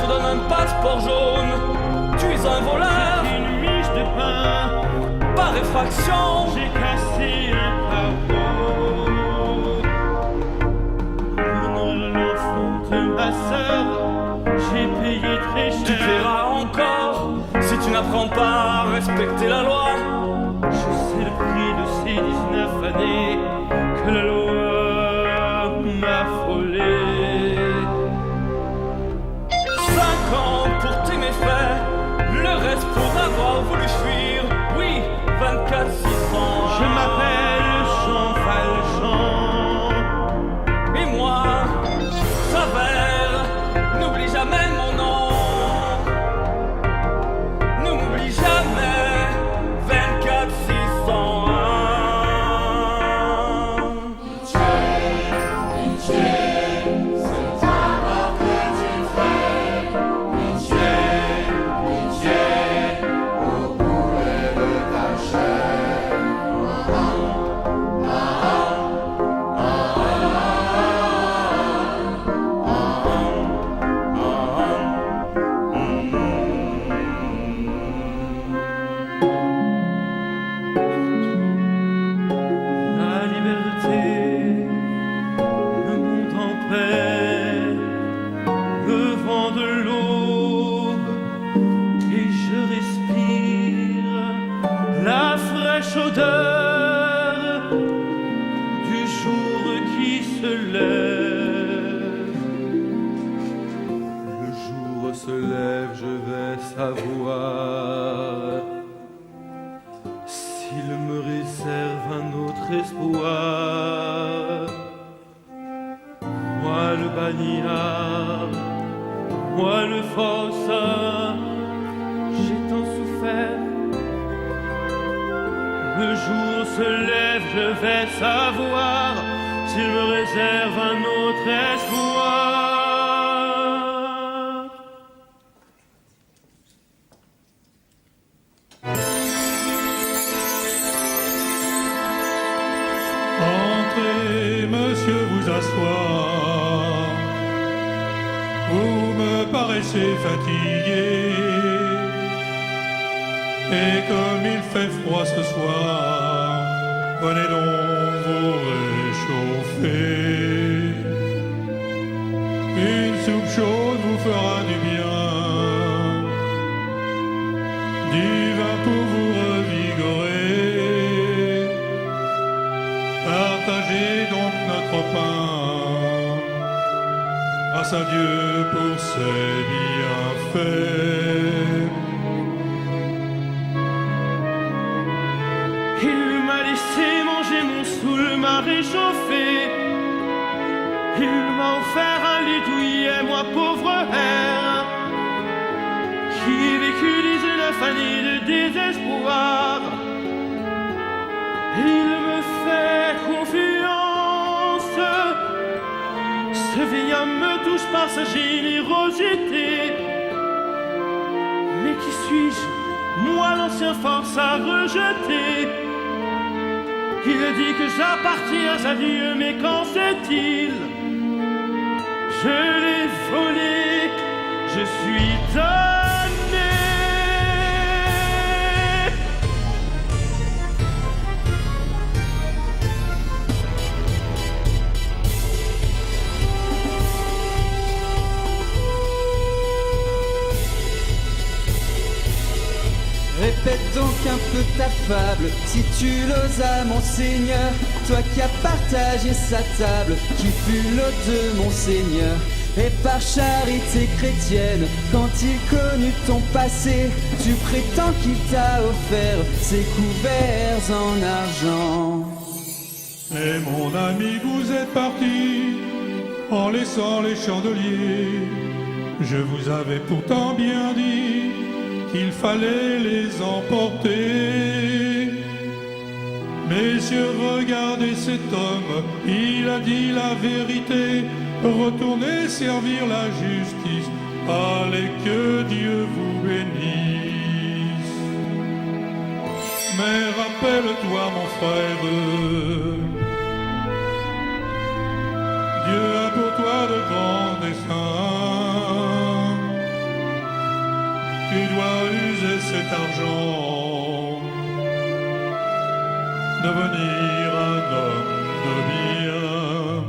te donne un passeport jaune. Tu es un voleur. C'est une miche de pain. Par effraction, J'ai cassé un pardon. Pour l'enfant de ma sœur, j'ai payé très cher. tu paieras encore si tu n'apprends pas à respecter la loi. Je sais le prix de ces 19 années que la loi m'a frôlé. 5 ans pour tes méfaits, le reste pour avoir voulu fuir. Oui, 24 600. Je m'appelle Jean Valjean. Et moi, Javert, n'oublie jamais mon nom. Ne m'oublie jamais, 24 601. La liberté, le monde en paix, le vent de l'aube, et je respire la fraîche odeur du jour qui se lève. Le jour se lève, je vais savoir s'il me réserve un autre espoir. Moi le bagnard, moi le forçat, j'ai tant souffert. Le jour se lève, je vais savoir s'il me réserve un autre espoir. Entrez, monsieur, vous asseoir. Vous me paraissez fatigué. Et comme il fait froid ce soir, venez donc vous réchauffer. Une soupe chaude vous fera du bien. Du vin pour vous revigorer. Partagez donc notre pain. Grâce à Dieu pour ses bienfaits. Il m'a laissé manger mon stoul, m'a réchauffé. Il m'a offert un lit douillet, moi pauvre père, qui ai vécu 19 années de désespoir. Il me fait confiance. Ce vieil homme me touche par sa générosité. Mais qui suis-je, moi l'ancien force à rejeter? Il dit que j'appartiens à Dieu, mais qu'en sait-il? Je l'ai volé, je suis damné. Répète donc un peu ta fable, si tu l'osas, mon Seigneur. Toi qui as partagé sa table, qui fut l'hôte de mon Seigneur. Et par charité chrétienne, quand il connut ton passé, tu prétends qu'il t'a offert ses couverts en argent. Et mon ami, vous êtes parti en laissant les chandeliers. Je vous avais pourtant bien dit qu'il fallait les emporter. Messieurs, regardez cet homme, il a dit la vérité. Retournez servir la justice, allez, que Dieu vous bénisse. Mais rappelle-toi, mon frère, Dieu a pour toi de grands desseins. cet argent, devenir un homme de bien.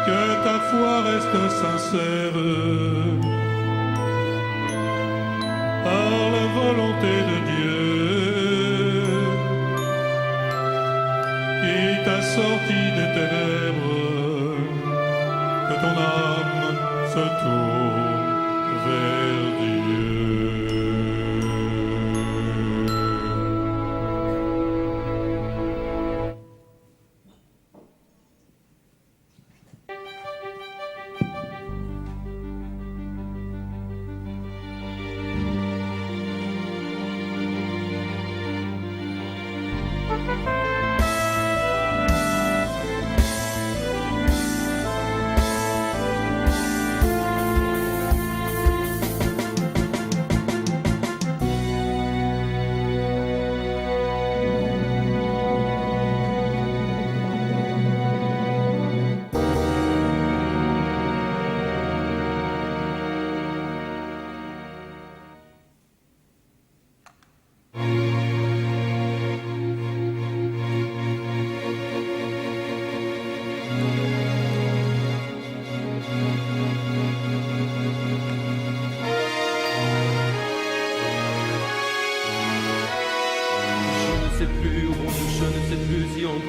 Que ta foi reste sincère par la volonté de Dieu qui t'a sorti des ténèbres, que ton âme se tourne vers Dieu.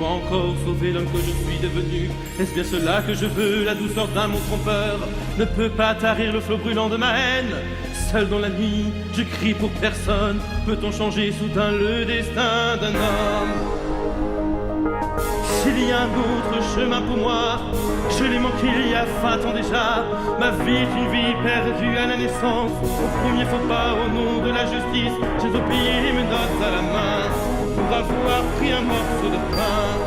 Encore sauver l'homme que je suis devenu. Est-ce bien cela que je veux? La douceur d'un mot trompeur ne peut pas tarir le flot brûlant de ma haine. Seul dans la nuit, je crie pour personne. Peut-on changer soudain le destin d'un homme? S'il y a un autre chemin pour moi, je l'ai manqué il y a 20 ans déjà. Ma vie est une vie perdue à la naissance. Au premier faux pas, au nom de la justice, j'ai oublié mes notes à la main pour avoir pris un morceau de pain.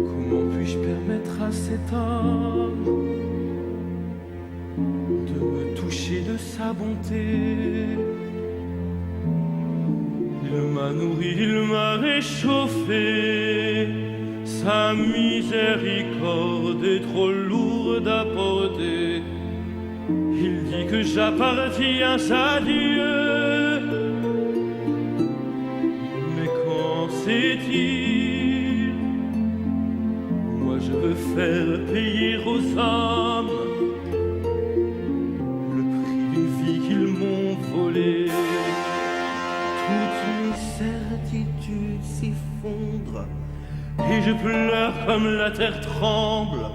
Comment puis-je permettre à cet homme de me toucher de sa bonté? Il m'a nourri, il m'a réchauffé. Sa miséricorde est trop lourde à porter. Il dit que j'appartiens à Dieu. Mais qu'en sait-il? Moi je veux faire payer aux hommes le prix d'une vie qu'ils m'ont volée. Toutes mes certitudes s'effondrent et je pleure comme la terre tremble.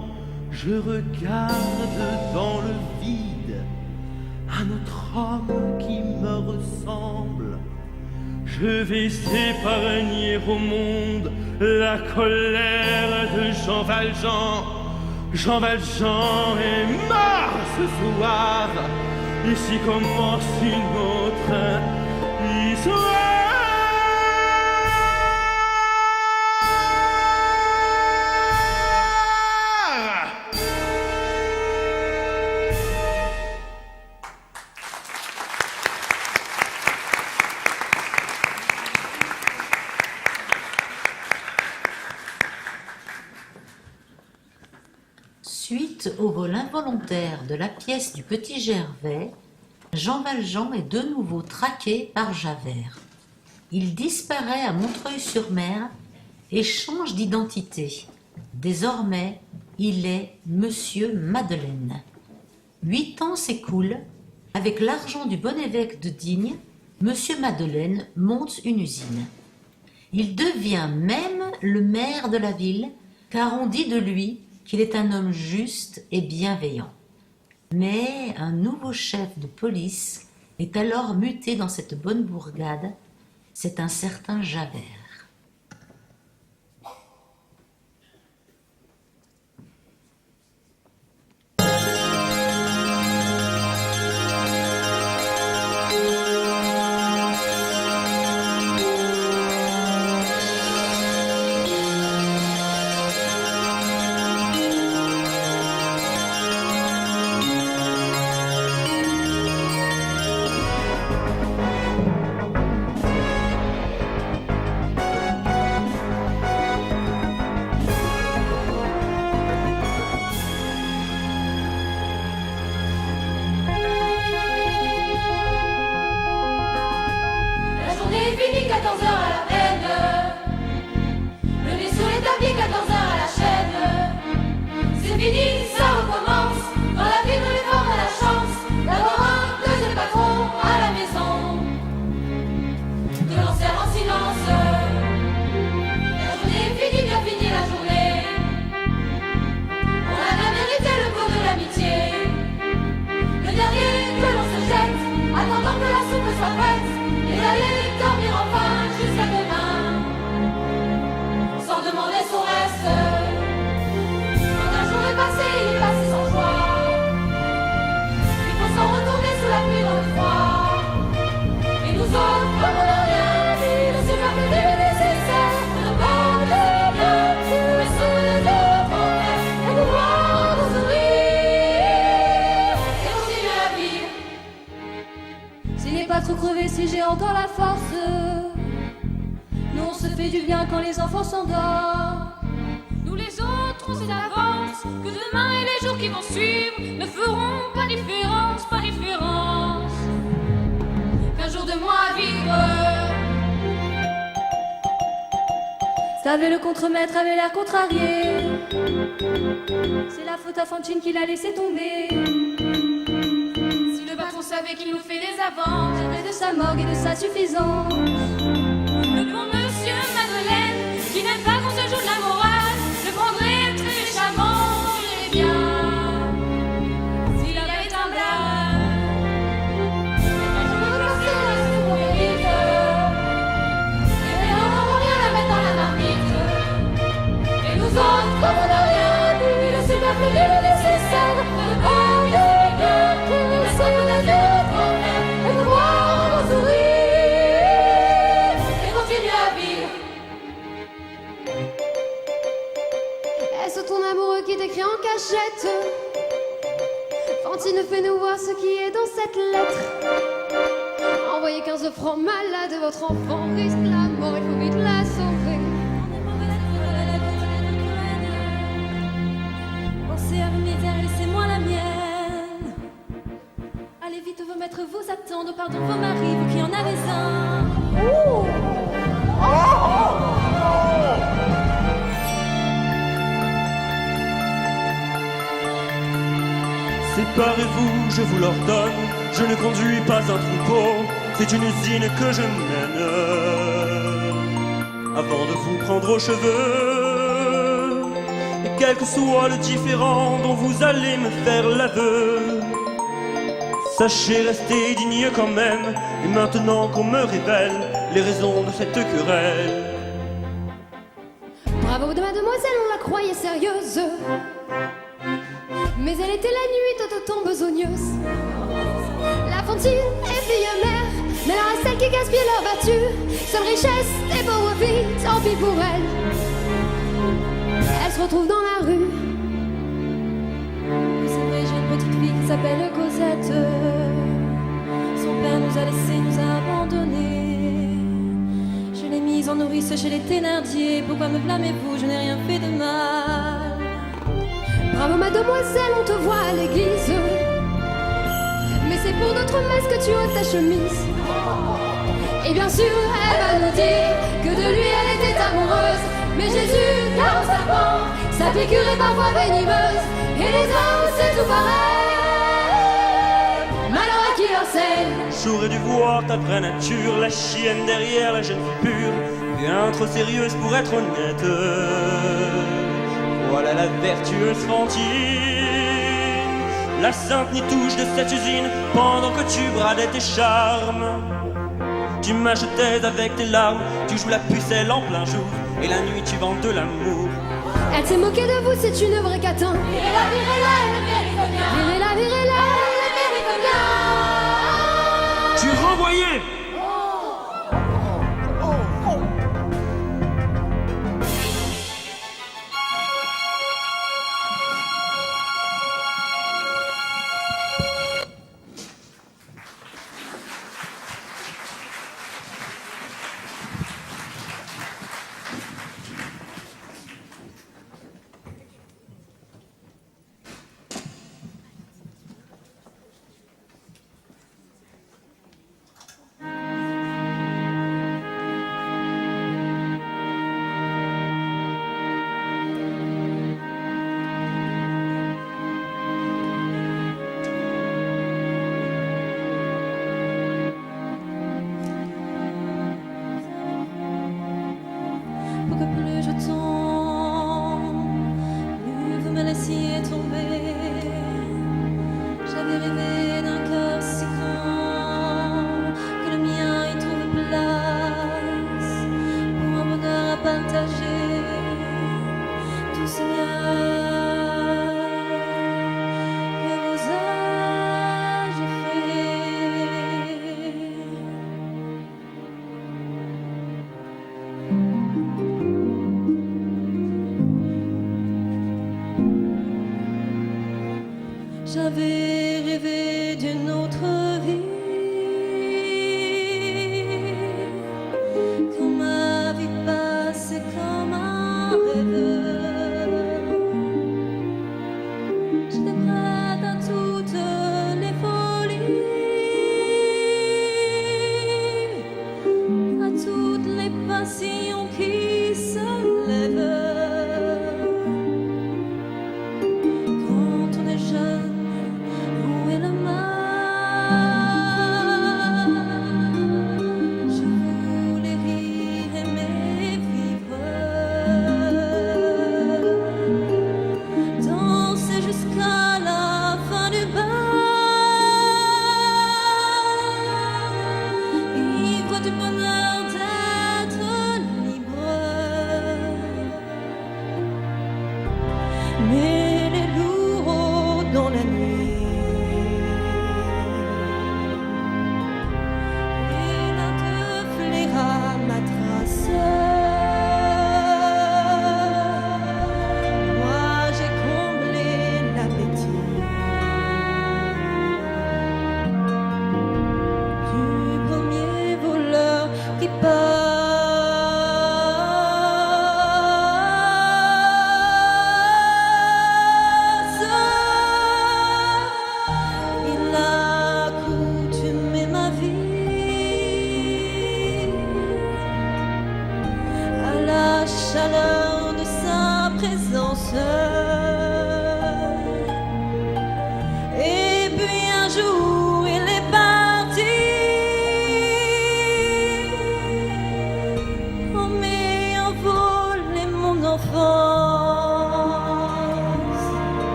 Je regarde dans le vide un autre homme qui me ressemble. Je vais épargner au monde la colère de Jean Valjean. Jean Valjean est mort ce soir. Ici commence une autre histoire. Suite au vol involontaire de la pièce du Petit Gervais, Jean Valjean est de nouveau traqué par Javert. Il disparaît à Montreuil-sur-Mer et change d'identité. Désormais, il est Monsieur Madeleine. 8 ans s'écoulent. Avec l'argent du bon évêque de Digne, Monsieur Madeleine monte une usine. Il devient même le maire de la ville, car on dit de lui qu'il est un homme juste et bienveillant. Mais un nouveau chef de police est alors muté dans cette bonne bourgade. C'est un certain Javert. 14h à la peine. Lever sur les tapis, 14h à la chaîne. C'est fini, ça recommence. Dans la vie de l'effort, on a la chance d'avoir un deuxième patron à la maison. De lancer en silence. La journée est finie, bien finie la journée. On a bien mérité le coup de l'amitié. Le dernier que l'on se jette, attendant que la soupe soit prête, et d'aller dormir enfin jusqu'à demain, sans demander son reste. Quand un jour est passé, il est passé sans joie. Il faut s'en retourner sous la pluie dans le froid. Et nous autres, comme on n'a rien dit, le superflu est nécessaire pour ne pas laisser bien, pour le souvenir de notre frère, et pouvoir nous sourire et continuer à vivre. S'il n'est pas trop crevé, si j'ai encore la force, nous on se fait du bien quand les enfants s'endorment. Nous les autres, on sait d'avance que demain et les jours qui vont suivre ne feront pas différence, pas différence. Qu'un jour de moins à vivre. Savait le contremaître avait l'air contrarié. C'est la faute à Fantine qui l'a laissé tomber. Si le patron savait qu'il nous fait des avances, et de sa morgue et de sa suffisance. Le bon monsieur Madeleine, qui n'aime pas qu'on se joue de la morale, le prendrait très méchamment, j'irais bien. S'il avait un blâme, un jour de passer, reste pour vite. Et maintenant, on n'aura rien à mettre dans la marmite. Et nous autres, comme on n'a rien dit, le superflu est le nécessaire. De ne pas laisser bien tout, le souvenir de notre frère, et de voir nos sourires, et continuer à vivre. Est-ce ton amoureux qui t'écrit en cachette? Fantine, fais-nous voir ce qui est dans cette lettre. Envoyez 15 francs malade, votre enfant risque la mort, il faut vite la sauver. Pensez à vos misères, laissez-moi la mienne. Allez vite, vos maîtres vous attendent, au pardon vos maris, vous qui en avez un. Séparez-vous, je vous l'ordonne, je ne conduis pas un troupeau, c'est une usine que je mène. Avant de vous prendre aux cheveux, et quel que soit le différend dont vous allez me faire l'aveu, sachez rester digne quand même, et maintenant qu'on me révèle les raisons de cette querelle. Bravo de mademoiselle, on la croyait sérieuse. Mais elle était la nuit tout autant besogneuse. La Fantine est fille mère, mais alors à celle qui gaspille leur vertu, seule richesse des pauvres filles, tant pis pour elle. Elle se retrouve dans la rue. Oui, c'est vrai, j'ai une petite fille qui s'appelle Cosette. Son père nous a laissés, nous a abandonnés. Je l'ai mise en nourrice chez les Thénardier. Pourquoi me blâmez-vous? Je n'ai rien fait de mal. Bravo mademoiselle, on te voit à l'église. Mais c'est pour notre messe que tu ôtes ta chemise. Et bien sûr, elle va nous dire que de lui elle était amoureuse. Mais Jésus, car au serpent, sa piqûre est parfois venimeuse. Et les hommes, c'est tout pareil. Malheur à qui l'enseigne. J'aurais dû voir ta vraie nature, la chienne derrière la jeune fille pure, bien trop sérieuse pour être honnête. Voilà la vertueuse Fantine, la sainte nitouche de cette usine. Pendant que tu bradais tes charmes, tu m'achetais avec tes larmes. Tu joues la pucelle en plein jour, et la nuit tu vends de l'amour. Elle s'est moquée de vous, c'est une vraie catin. Virez-la, virez-la, elle le mérite bien. Virez-la, virez-la, elle le mérite bien. Tu renvoyais.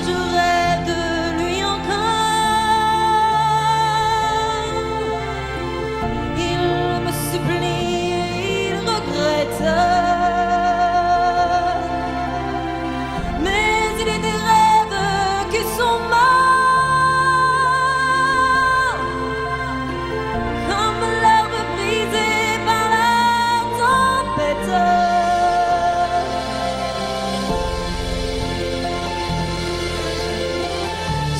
je rêve de lui encore. Il me supplie, il regrette. Mais il est des rêves qui sont morts, comme l'herbe brisée par la tempête.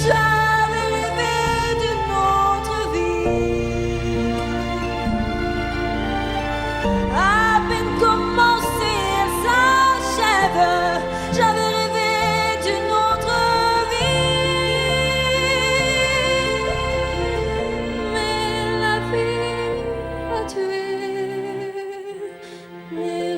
J'avais rêvé d'une autre vie, à peine commencée, elle s'achève. J'avais rêvé d'une autre vie, mais la vie a tué mes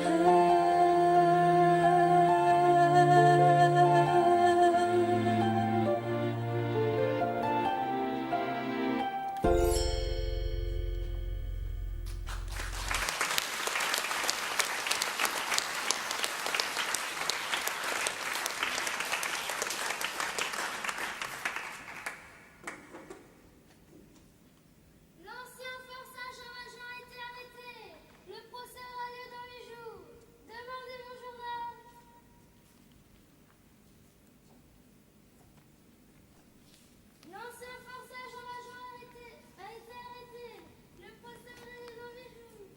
L'ancien forçage en agent a été arrêté. Le procès aura lieu dans 8 jours. Demandez mon journal. L'ancien forçage en agent a été arrêté. Le procès aura lieu dans 8 jours.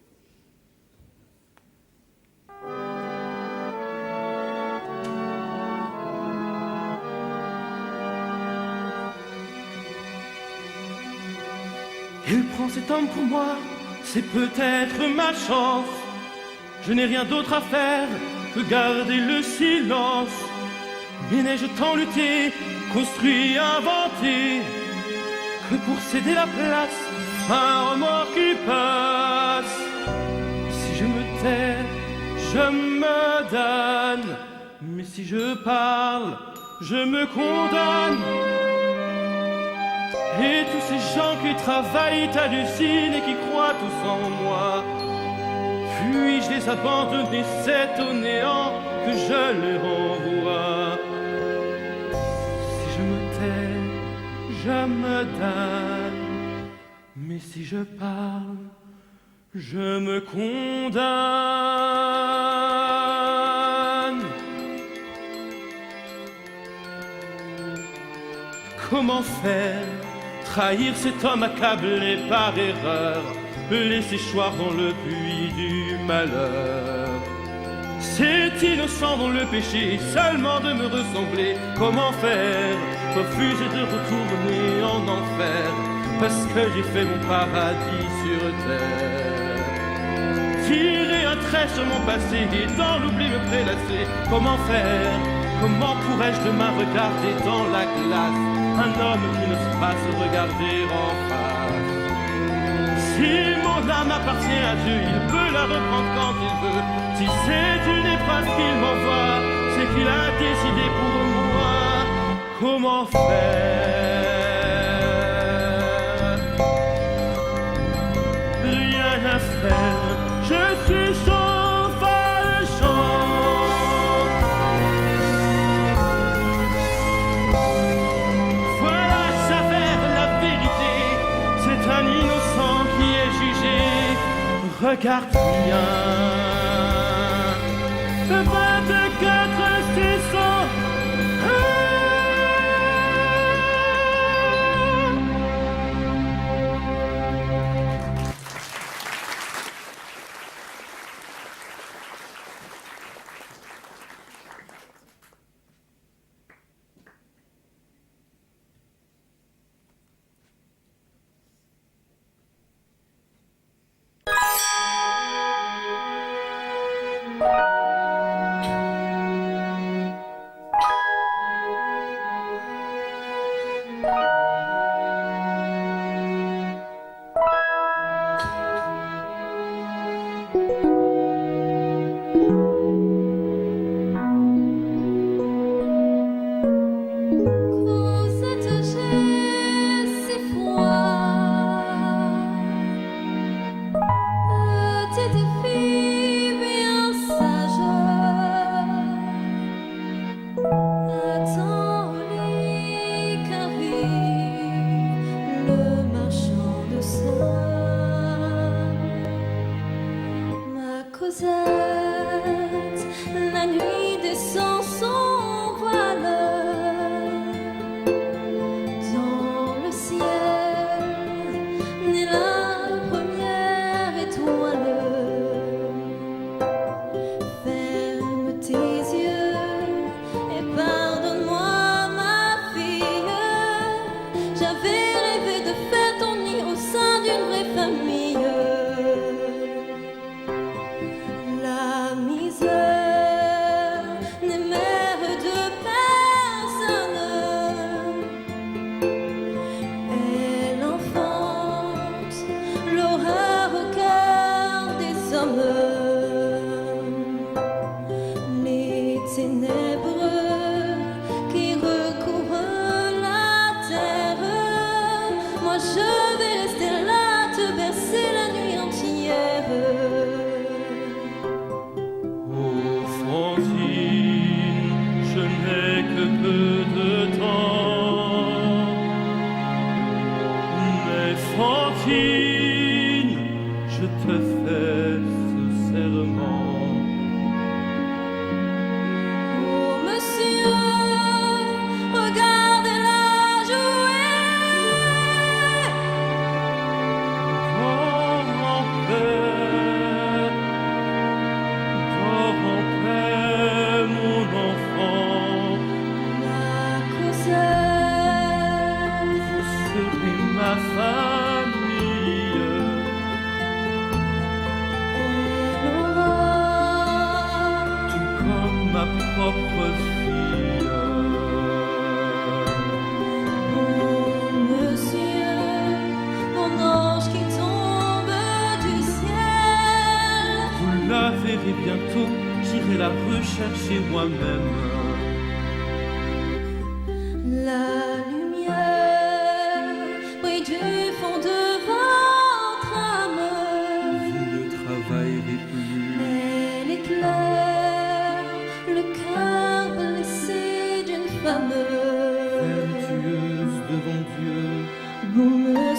Il prend cet homme pour moi, c'est peut-être ma chance. Je n'ai rien d'autre à faire que garder le silence. Mais n'ai-je tant lutté, construit, inventé, que pour céder la place à un remords qui passe. Si je me tais, je me donne. Mais si je parle, je me condamne. Et tous ces gens qui travaillent hallucinent et qui croient tous en moi. Puis-je les abandonner, c'est au néant que je les renvoie. Si je me tais, je me donne. Mais si je parle, je me condamne. Comment faire? Trahir cet homme accablé par erreur, laisser choir dans le puits du malheur. C'est innocent dans le péché, seulement de me ressembler. Comment faire? Refuser de retourner en enfer, parce que j'ai fait mon paradis sur terre. Tirer un trait sur mon passé et dans l'oubli me prélasser. Comment faire? Comment pourrais-je demain regarder dans la glace un homme qui ne sait pas se regarder en face? Si mon âme appartient à Dieu, il peut la reprendre quand il veut. Si c'est une épreuve qu'il m'envoie, c'est qu'il a décidé pour moi. Comment faire? Rien à faire, je suis sans valjean. Voilà, s'avère la vérité, c'est un innocent qui est jugé. Regarde bien, 24 600. Attends ténébreux qui recouvre la terre. Moi je vais rester là, te bercer la nuit entière. Oh Fantine, je n'ai que peu de temps. Mais Fantine, je te fais ce serment. Oh monsieur, regardez-la jouer. Dors en paix, mon enfant. Ma Cosette, C'est ma famille. elle aura Tout comme ma propre fille. oh monsieur, mon ange qui tombe du ciel. Vous la verrez bientôt, j'irai la rechercher moi-même. La lumière brille du fond de votre âme. Vous ne travaillerez plus. Elle éclaire le cœur blessé d'une femme. Vertueuse devant Dieu. Bon